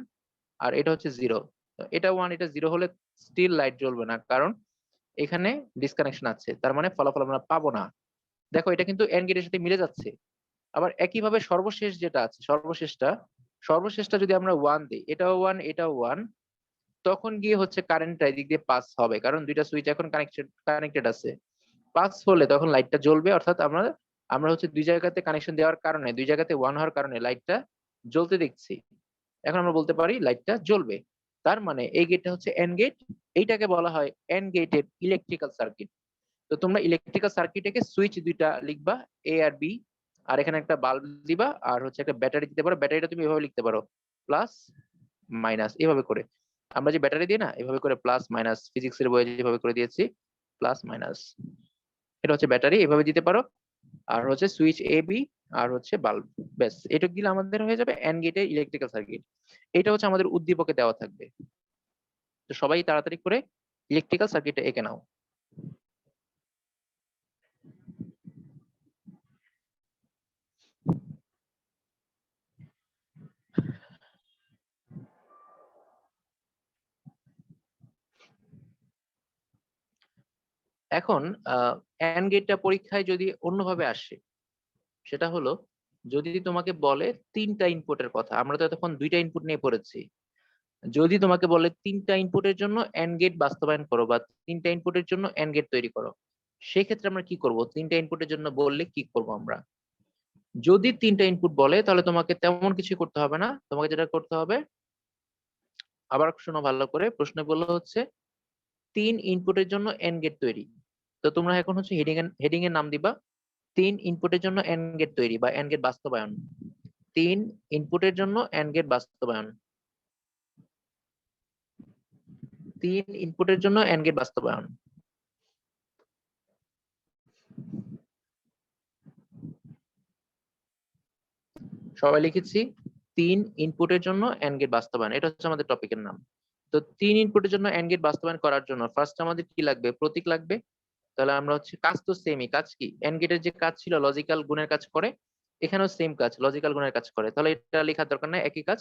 আর এটা হচ্ছে জিরো, এটা ওয়ান এটা জিরো হলে স্টিল লাইট জ্বলবে না, কারণ এখানে ডিসকানেকশন আছে, তার মানে ফলাফল আমরা পাবো না। দেখো, এটা কিন্তু এন্ড গেটের সাথে মিলে যাচ্ছে। আবার একইভাবে সর্বশেষ যেটা আছে, সর্বশেষটা যদি আমরা ওয়ান দিই, এটাও ওয়ান এটাও ওয়ান, তখন গিয়ে হচ্ছে কারেন্টটা এদিক দিয়ে পাস হবে, কারণ দুইটা সুইচ এখন কানেক্টেড আছে। পাস হলে তখন লাইটটা জ্বলবে, অর্থাৎ আমরা আমরা হচ্ছে দুই জায়গাতে কানেকশন দেওয়ার কারণে, দুই জায়গাতে ওয়ান হওয়ার কারণে লাইটটা জ্বলতে দেখছি। এখন আমরা বলতে পারি লাইটটা জ্বলবে। তার মানে এই গেটটা হচ্ছে এন্ড গেট। এইটাকে বলা হয় এন্ড গেটের ইলেকট্রিক্যাল সার্কিট। তো তোমরা ইলেকট্রিক্যাল সার্কিটে সুইচ দুইটা লিখবা, এ আর বি, আর এখানে একটা বাল্ব দিবা, আর হচ্ছে একটা ব্যাটারি দিতে পারো। ব্যাটারিটা তুমি এভাবে লিখতে পারো, প্লাস মাইনাস, এভাবে করে। আমরা যে ব্যাটারি দিই না, এভাবে করে প্লাস মাইনাস, ফিজিক্সের বইয়ে যেভাবে করে দিয়েছি, প্লাস মাইনাস, এটা হচ্ছে ব্যাটারি, এভাবে দিতে পারো। আর হচ্ছে সুইচ এ বি, আর হচ্ছে বাল্ব। ব্যাস, এটা দিলে আমাদের হয়ে যাবে এন্ড গেটের ইলেকট্রিক্যাল সার্কিট। এটা হচ্ছে আমাদের উদ্দীপকে দেওয়া থাকবে। তো সবাই তাড়াতাড়ি করে ইলেকট্রিক্যাল সার্কিটটা এঁকে নাও। এখন এন্ড গেটটা পরীক্ষায় যদি অন্যভাবে আসে, সেটা হলো যদি তোমাকে বলে তিনটা ইনপুটের কথা, আমরা তো এতক্ষণ দুইটা ইনপুট নিয়ে পড়েছি। যদি তোমাকে বলে তিনটা ইনপুটের জন্য এন্ড গেট বাস্তবায়ন করো বা তিনটা ইনপুটের জন্য এন্ড গেট তৈরি করো, সেক্ষেত্রে আমরা কি করব? তিনটা ইনপুটের জন্য বললে কি করব আমরা? যদি তিনটা ইনপুট বলে তাহলে তোমাকে তেমন কিছু করতে হবে না, তোমাকে যেটা করতে হবে, আবার শোনো ভালো করে, প্রশ্নে বললো হচ্ছে 3 ইনপুটের জন্য এন্ড গেট তৈরি। তো তোমরা এখন হচ্ছে হেডিং এর নাম দিবা 3 ইনপুটের জন্য এন্ড গেট তৈরি বা এন্ড গেট বাস্তবায়ন। 3 ইনপুটের জন্য এন্ড গেট বাস্তবায়ন। 3 ইনপুটের জন্য এন্ড গেট বাস্তবায়ন। সবাই লিখেছি 3 ইনপুটের জন্য এন্ড গেট বাস্তবায়ন, এটা হচ্ছে আমাদের টপিকের নাম। তো 3 ইনপুটের জন্য এন্ড গেট বাস্তবায়ন করার জন্য ফার্স্ট আমাদের কি লাগবে? প্রতীক লাগবে। তাহলে আমরা হচ্ছে কাজ তো সেমই, কাজ কি এন্ড গেটের যে কাজ ছিল লজিক্যাল গুণের কাজ করে, এখানেও সেম কাজ লজিক্যাল গুণের কাজ করে, তাহলে এটা লেখার দরকার নাই, একই কাজ।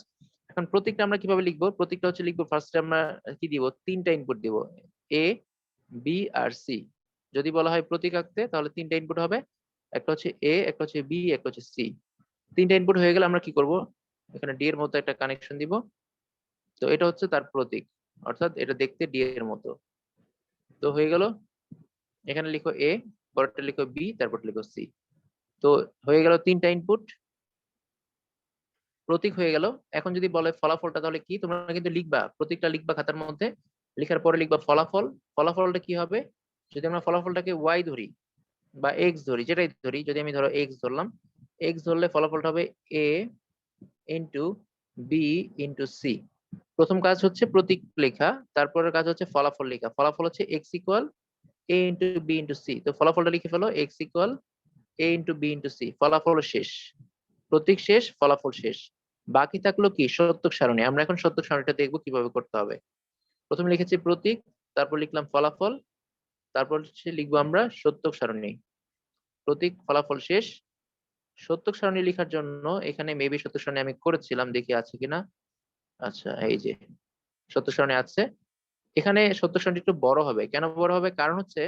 এখন প্রতীকটা আমরা কিভাবে লিখবো? প্রতীকটা হচ্ছে লিখবো ফার্স্টে আমরা কি দিব? তিনটা ইনপুট দিব, এ বি আর সি। যদি বলা হয় প্রতীক আঁকতে তাহলে তিনটা ইনপুট হবে, একটা হচ্ছে এ, একটা হচ্ছে বি, একটা হচ্ছে সি। তিনটা ইনপুট হয়ে গেলে আমরা কি করব? এখানে ডি এর মতো একটা কানেকশন দিব। তো এটা হচ্ছে তার প্রতীক, অর্থাৎ এটা দেখতে ডি এর মতো। তো হয়ে গেল, এখানে লিখো এ, পরেরটা লিখো বি, তারপর লিখো সি। তো হয়ে গেল তিনটা ইনপুট, প্রতীক হয়ে গেল। এখন যদি বলে ফলাফলটা, তাহলে কি? তোমরা কিন্তু লিখবা, প্রতীকটা লিখবা খাতার মধ্যে, লেখার পরে লিখবা ফলাফল। ফলাফলটা কি হবে? যদি আমরা ফলাফলটাকে ওয়াই ধরি বা এক্স ধরি, যেটাই ধরি, যদি আমি ধরো এক্স ধরলাম, এক্স ধরলে ফলাফলটা হবে এ ইন্টু বি ইন্টু সি। প্রথম কাজ হচ্ছে প্রতীক লেখা, তারপরের কাজ হচ্ছে ফলাফল লেখা। ফলাফল হচ্ছে এক্স ইকুয়াল এ ইন্টু বি ইন্টু সি। তো ফলাফলটা লিখে ফেলো, এক্স ইকুয়াল এ ইন্টু বি ইন্টু সি। ফলাফল শেষ, প্রতীক শেষ, ফলাফল শেষ। বাকি থাকলো কি? সত্যক সারণী। আমরা এখন সত্যক সারণীটা দেখবো কিভাবে করতে হবে। প্রথমে লিখেছি প্রতীক, তারপর লিখলাম ফলাফল, তারপর হচ্ছে লিখবো আমরা সত্যক সারণী। প্রতীক, ফলাফল শেষ। সত্যক সারণী লেখার জন্য এখানে মেবি সত্যক সারণী আমি করেছিলাম, দেখি আছে কিনা। আচ্ছা, এই যে সত্যক সারণী আছে। এখানে সত্যক সারণী একটু বড় হবে। কেন বড় হবে? কারণ হচ্ছে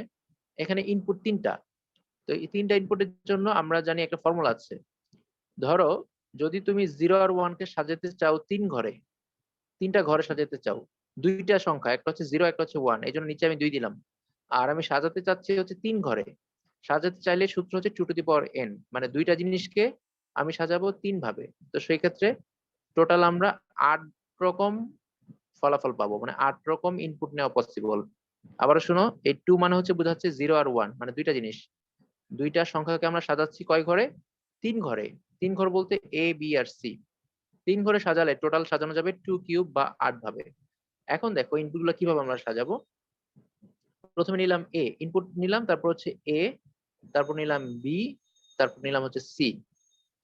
এখানে ইনপুট তিনটা। তো এই তিনটা ইনপুটের জন্য আমরা জানি একটা ফর্মুলা আছে। ধরো যদি তুমি 0 আর 1 কে সাজাতে চাও তিন ঘরে, তিনটা ঘরে সাজাতে চাও, দুইটা সংখ্যা, একটা হচ্ছে 0, একটা হচ্ছে 1, এই জন্য নিচে আমি 2 দিলাম। আর আমি সাজাতে চাচ্ছি হচ্ছে তিন ঘরে। সাজাতে চাইলে সূত্র হচ্ছে 2 টু দি পাওয়ার n, মানে দুইটা জিনিসকে আমি সাজাবো তিন ভাবে। তো সেই ক্ষেত্রে টোটাল আমরা 8 রকম ফলাফল পাবো, মানে 8 রকম ইনপুট নেওয়া পসিবল। আবার শোনো, এই 2 মানে হচ্ছে বোঝাচ্ছে 0 আর 1, মানে দুইটা জিনিস, দুইটা সংখ্যাকে আমরা সাজাচ্ছি কয় ঘরে? তিন ঘরে। তিন ঘর বলতে এ বি আর সি। তিন ঘরে সাজালে টোটাল সাজানো যাবে 2 কিউব বা 8 ভাবে। এখন দেখো ইনপুট গুলো কিভাবে আমরা সাজাবো। প্রথমে নিলাম এ, ইনপুট নিলাম, তারপর হচ্ছে এ, তারপর নিলাম বি, তারপর নিলাম হচ্ছে সি।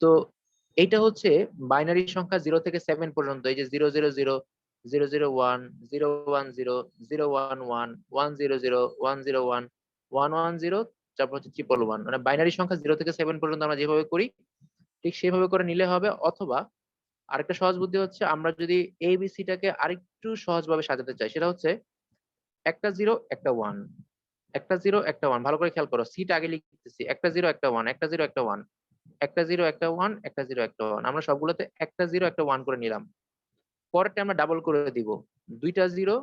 তো এইটা হচ্ছে বাইনারি সংখ্যা 0 থেকে 7 পর্যন্ত, এই যে 000, 001, 010, 011, 100, 101, 110, তারপর হচ্ছে 111, মানে বাইনারি সংখ্যা 0 থেকে 7 পর্যন্ত আমরা যেভাবে করি ঠিক সেভাবে করে নিলে হবে। অথবা আরেকটা সহজ বুদ্ধি হচ্ছে, আমরা যদি এবিসিটাকে আরেকটু সহজভাবে সাজাতে চাই, সেটা হচ্ছে একটা 0 একটা 1, একটা 0 একটা 1। ভালো করে খেয়াল করো, সিটা আগে লিখতেছি, একটা 0 একটা 1, একটা 0 একটা 1, একটা 0 একটা 1, একটা 0 একটা 1। আমরা সবগুলোতে একটা 0 একটা 1 করে নিলাম। পরেরটা আমরা ডাবল করে দিব, দুইটা 0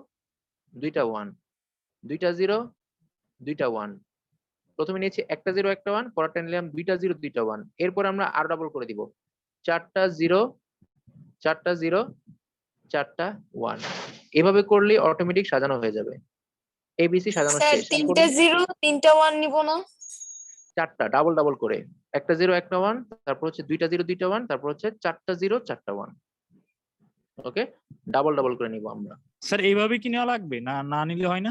দুইটা 1, দুইটা 0 দুইটা 1। প্রথমে নিয়েছি একটা 0 একটা 1, পরেরটা নিলাম দুইটা 0 দুইটা 1। এরপর আমরা আরো ডাবল করে দিব, চারটা 0 চারটা 0 চারটা 1। এভাবে করলে অটোমেটিক সাজানো হয়ে যাবে। এবিসি সাজানো স্যার শেষ। এখন তিনটা জিরো তিনটা ওয়ান নিব না? চারটা ডাবল ডাবল করে, একটা 0 একটা 1, তারপর হচ্ছে দুইটা 0 দুইটা 1, তারপর হচ্ছে চারটা 0 চারটা 1। ওকে, ডাবল ডাবল করে নিব আমরা। স্যার এইভাবে কি নেওয়া লাগবে, না না নিলে হয় না?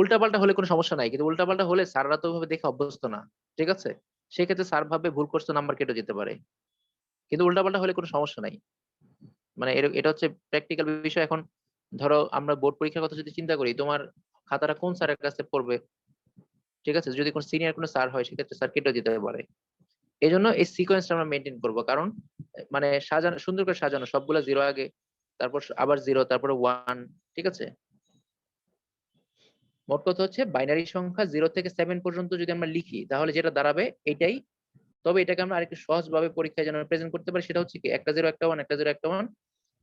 উল্টাপাল্টা হলে কোনো সমস্যা নাই, কিন্তু উল্টাপাল্টা হলে স্যাররা তো ওইভাবে দেখে অভ্যস্ত না, ঠিক আছে? সেক্ষেত্রে স্যার ভাববে ভুল করছো, নাম্বার কেটে যেতে পারে। কিন্তু উল্টাপাল্টা হলে কোনো সমস্যা নাই, মানে এটা হচ্ছে প্র্যাকটিক্যাল বিষয়। এখন ধরো আমরা বোর্ড পরীক্ষার কথা যদি চিন্তা করি, তোমার খাতাটা কোন স্যারের কাছে পড়বে, ঠিক আছে? যদি কোন সিনিয়র কোনো স্যার হয়, সেক্ষেত্রে স্যার কেটে যেতে পারে। এই জন্য এই সিকোয়েন্সটা আমরা মেনটেন করবো, কারণ মানে সাজানো, সুন্দর করে সাজানো, সবগুলা 0 আগে, তারপর আবার 0, তারপরে 1, ঠিক আছে? মোট কথা হচ্ছে বাইনারি সংখ্যা 0 থেকে 7 পর্যন্ত যদি আমরা লিখি, তাহলে যেটা দাঁড়াবে এটাই। তবে এটাকে আমরা আরেকটু সহজভাবে পরীক্ষায় যেন প্রেজেন্ট করতে পারি, সেটা হচ্ছে কি একটা 0 একটা 1, একটা 0 একটা 1,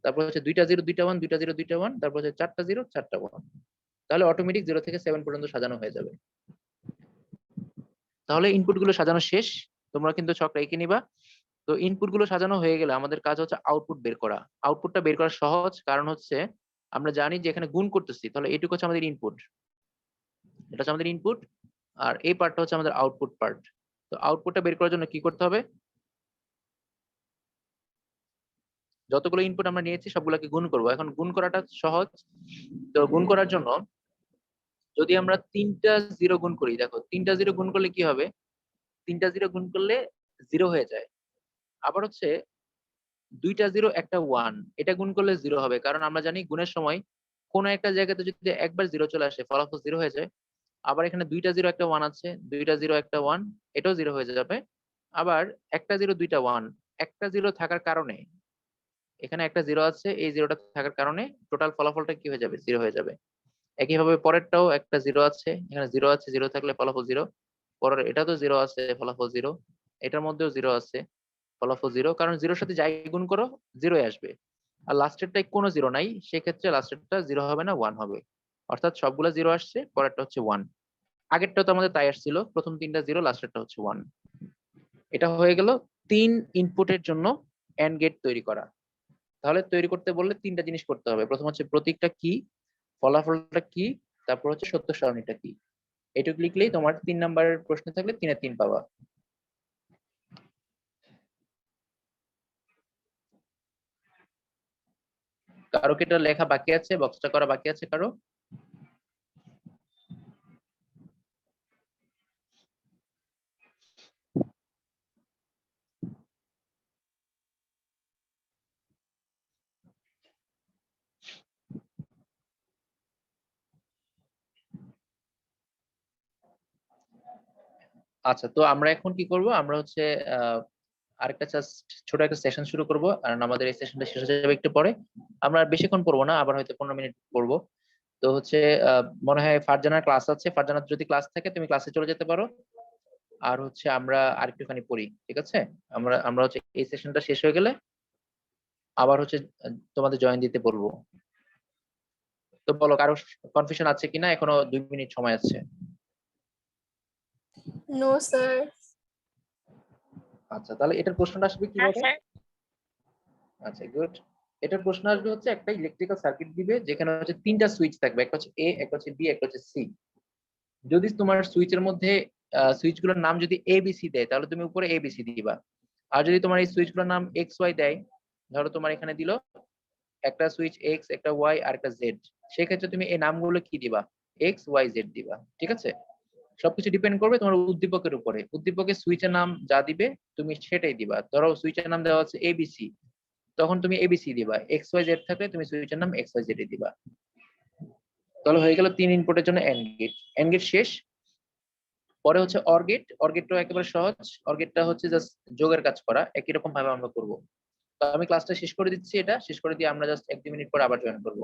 তারপর হচ্ছে দুইটা 0 দুইটা 1, দুইটা 0 দুইটা 1, তারপর হচ্ছে চারটা 0 চারটা 1। তাহলে অটোমেটিক 0 থেকে 7 পর্যন্ত সাজানো হয়ে যাবে। তাহলে ইনপুট গুলো সাজানো শেষ, তোমরা কিন্তু ছকটা এঁকে নিবা। তো ইনপুট গুলো সাজানো হয়ে গেলে আমাদের কাজ হচ্ছে আউটপুট বের করা। আউটপুটটা বের করা সহজ, কারণ হচ্ছে আমরা জানি যে এখানে গুণ করতেছি, তাহলে এইটুকু হচ্ছে আমাদের ইনপুট, এটা হচ্ছে আমাদের ইনপুট, আর এই পার্টটা হচ্ছে আমাদের আউটপুট পার্ট। তো আউটপুটটা বের করার জন্য কি করতে হবে, যতগুলো ইনপুট আমরা নিয়েছি সবগুলোকে গুণ করব। এখন গুণ করাটা সহজ। তো গুণ করার জন্য যদি আমরা 3টা 0 গুণ করি, দেখো 3টা 0 গুণ করলে কি হবে, 3টা 0 গুণ করলে 0 হয়ে যায়। আবার হচ্ছে 2টা 0 একটা 1, এটা গুণ করলে 0 হবে, কারণ আমরা জানি গুণের সময় কোনো একটা জায়গাতে যদি একবার 0 চলে আসে ফলাফল 0 হয়ে যায়। আবার এখানে 2টা 0 একটা 1 আছে, 2টা 0 একটা 1, এটাও 0 হয়ে যাবে। আবার একটা 0 2টা 1, একটা 0 থাকার কারণে এখানে একটা 0 আছে, এই 0টা থাকার কারণে টোটাল ফলাফলটা কি হয়ে যাবে, 0 হয়ে যাবে। একইভাবে পরেরটাও একটা 0 আছে, এখানে 0 আছে, 0 থাকলে ফলাফল 0। পরের এটা তো 0 আছে, ফলাফল 0। এটার মধ্যেও 0 আছে, ফলাফল 0, কারণ 0 সাথে যাই গুণ করো 0 আসবে। আর লাস্টেরটাই কোনো 0 নাই, সেক্ষেত্রে লাস্টেরটা 0 হবে না, 1 হবে। অর্থাৎ সবগুলা 0 আসছে, পরেরটা হচ্ছে 1। আগেরটা তো আমাদের তাই আসছিল, প্রথম 3টা 0, লাস্টেরটা হচ্ছে 1। এটা হয়ে গেল 3 ইনপুটের জন্য এন্ড গেট তৈরি করা। তাহলে তৈরি করতে বললে 3টা জিনিস করতে হবে। প্রথম হচ্ছে প্রতীকটা কি, ফলাফলটা কি, তারপর হচ্ছে সত্য সারণীটা কি। এটুকু লিখলেই তোমার 3 নাম্বারের প্রশ্ন থাকলে 3-এ 3 পাবা। কারো কি এটা লেখা বাকি আছে, বক্সটা করা বাকি আছে কারো? আচ্ছা, তো আমরা এখন কি করব, আমরা হচ্ছে আরেকটা জাস্ট ছোট একটা সেশন শুরু করব, কারণ আমাদের এই সেশনটা শেষ হয়ে যাবে একটু পরে। আমরা আর বেশিক্ষণ পড়বো না, আবার হয়তো 15 মিনিট পড়বো। তো হচ্ছে মনে হয় ফারজানার ক্লাস আছে, ফারজানার যদি ক্লাস থাকে তুমি ক্লাসে চলে যেতে পারো। আর হচ্ছে আমরা আরেকটুখানি পড়ি, ঠিক আছে? আমরা আমরা হচ্ছে এই সেশনটা শেষ হয়ে গেলে আবার হচ্ছে তোমাদের জয়েন দিতে বলবো। তো বলো, কারো কনফিউশন আছে কিনা? এখনো 2 মিনিট সময় আছে। No sir. আচ্ছা, তাহলে এটার প্রশ্নটা আসবে না কিভাবে? স্যার। আচ্ছা, গুড। এটার প্রশ্ন আসবে হচ্ছে একটা ইলেকট্রিক্যাল সার্কিট দিবে, যেখানে হচ্ছে 3টা সুইচ থাকবে, একটা হচ্ছে এ, একটা হচ্ছে বি, একটা হচ্ছে সি। যদি তোমার সুইচের মধ্যে সুইচ গুলোর নাম যদি এ বি সি দেয়, তাহলে তুমি উপরে এ বি সি দিবা। আর যদি তোমার এই সুইচ গুলোর নাম এক্স ওয়াই দেয়, ধরো তোমার এখানে দিল একটা সুইচ এক্স, একটা ওয়াই আর একটা জেড, সেক্ষেত্রে তুমি এই নামগুলো কি দিবা, এক্স ওয়াই জেড দিবা, ঠিক আছে? সবকিছু ডিপেন্ড করবে তোমার উদ্দীপকের উপরে। উদ্দীপকের সুইচের নাম যা দিবে তুমি সেটাই দিবা। ধরো সুইচের নাম দেওয়া হচ্ছে এবিসি, তখন তুমি এবিসি দিবা। এক্স ওয়াই জেড থাকলে তুমি সুইচের নাম এক্স ওয়াই জেড দিবা। তাহলে হয়ে গেল 3 ইনপুটের জন্য এন্ড গেট। এন্ড গেট শেষ। পরে হচ্ছে অর গেট। অর গেটটাও একেবারে সহজ। অর গেটটা হচ্ছে জাস্ট যোগের কাজ করা, একই রকম ভাবে আমরা করব। তো আমি ক্লাসটা শেষ করে দিচ্ছি, এটা শেষ করে দিয়ে আমরা জাস্ট 1-2 মিনিট পর আবার জয়েন করব।